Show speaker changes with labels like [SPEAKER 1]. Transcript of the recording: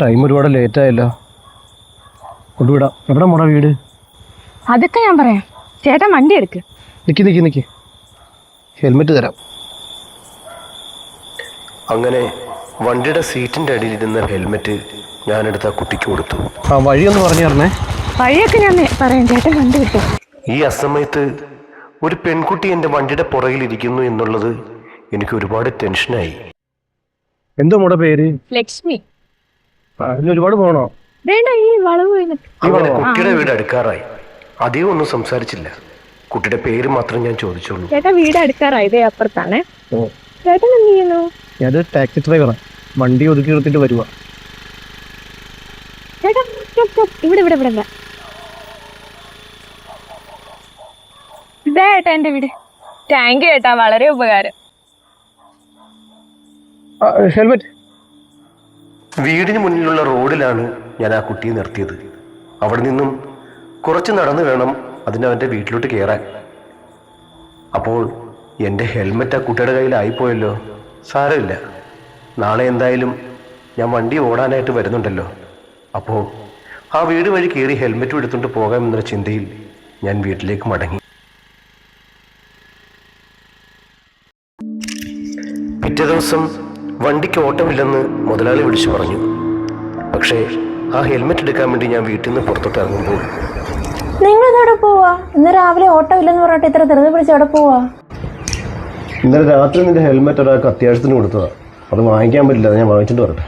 [SPEAKER 1] Time ഒരുപാട് late ആയല്ലോ. കൊണ്ടുവിടാം. എവിടെ മോടാ വീട്?
[SPEAKER 2] അതൊക്കെ ഞാൻ പറയാം. ചേട്ടൻ വണ്ടി എടുക്ക്.
[SPEAKER 1] നിക്ക് ഹെൽമെറ്റ് തരാം.
[SPEAKER 3] അങ്ങനെ വണ്ടിയുടെ സീറ്റിന്റെ അടിയിലിരുന്ന ഹെൽമെറ്റ് ഞാനെടുത്ത് ആ കുട്ടിക്ക് കൊടുത്തു.
[SPEAKER 1] ആ വഴിയൊന്ന് പറഞ്ഞു തരണേ.
[SPEAKER 2] വഴിയൊക്കെ ഞാൻ പറയാം. ചേട്ടൻ വണ്ടി കിട്ടും.
[SPEAKER 3] ഈ അസമയത്ത് ഒരു പെൺകുട്ടി എൻ്റെ വണ്ടിയുടെ പുറകിലിരിക്കുന്നു എന്നുള്ളത് എനിക്ക് ഒരുപാട് ടെൻഷനായി.
[SPEAKER 1] എന്തോ മോടെ പേര്?
[SPEAKER 2] ലക്ഷ്മി.
[SPEAKER 1] അതിന് ഒരുപാട് പോകണോ?
[SPEAKER 2] വേണ്ട, ഈ വളവ്
[SPEAKER 3] അങ്ങനെ കുട്ടിയുടെ വീട് അടുക്കാറായി. അധികം ഒന്നും സംസാരിച്ചില്ല. കുട്ടിയുടെ പേര് മാത്രം ഞാൻ ചോദിച്ചോളൂ.
[SPEAKER 2] ചേട്ടാ വീട് അടുക്കാറായി. ഇതേ അപ്പുറത്താണ്. ചേട്ടൻ എന്ത് ചെയ്യുന്നു?
[SPEAKER 1] ഞാനത് ടാക്സി ഡ്രൈവറാണ്. വണ്ടി ഒതുക്കി എടുത്തിട്ട് വരുവാ.
[SPEAKER 2] ചേട്ടാ ഇവിടെ ഇവിടെ ഇവിടെ എന്താ? ഇതാ ഏട്ടാ എന്റെ വീട്. താങ്ക് യു ഏട്ടാ, വളരെ ഉപകാരം.
[SPEAKER 1] ഹെൽമെറ്റ്.
[SPEAKER 3] വീടിന് മുന്നിലുള്ള റോഡിലാണ് ഞാൻ ആ കുട്ടിയെ നിർത്തിയത്. അവിടെ നിന്നും കുറച്ച് നടന്നു വേണം അവൻ്റെ വീട്ടിലോട്ട് കയറാൻ. അപ്പോൾ എൻ്റെ ഹെൽമെറ്റ് ആ കുട്ടിയുടെ കയ്യിലായിപ്പോയല്ലോ. സാരമില്ല, നാളെ എന്തായാലും ഞാൻ വണ്ടി ഓടാനായിട്ട് വരുന്നുണ്ടല്ലോ. അപ്പോൾ ആ വീട് വഴി കയറി ഹെൽമെറ്റും എടുത്തുകൊണ്ട് പോകാമെന്നൊരു ചിന്തയിൽ ഞാൻ വീട്ടിലേക്ക് മടങ്ങി. പിറ്റേ ദിവസം വണ്ടിക്ക് ഓട്ടമില്ലെന്ന് മുതലാളി വിളിച്ചു പറഞ്ഞു. പക്ഷേ ആ ഹെൽമെറ്റ് എടുക്കാൻ വേണ്ടി ഞാൻ വീട്ടിൽ നിന്ന് പുറത്തോട്ട് ഇറങ്ങുമ്പോൾ,
[SPEAKER 4] നിങ്ങളെവിടെ പോവാ? ഇന്ന് രാവിലെ ഓട്ടോ ഇല്ലെന്ന് പറഞ്ഞിട്ട് ഇത്ര ധൃതി പിടിച്ച് എവിടെ പോവാ?
[SPEAKER 3] ഇന്നലെ രാത്രി നിന്റെ ഹെൽമെറ്റ് ഒരാൾക്ക് അത്യാവശ്യത്തിന് കൊടുത്തതാ. അത് വാങ്ങിക്കാൻ പറ്റില്ല, ഞാൻ വാങ്ങിച്ചിട്ട് വരട്ടെ.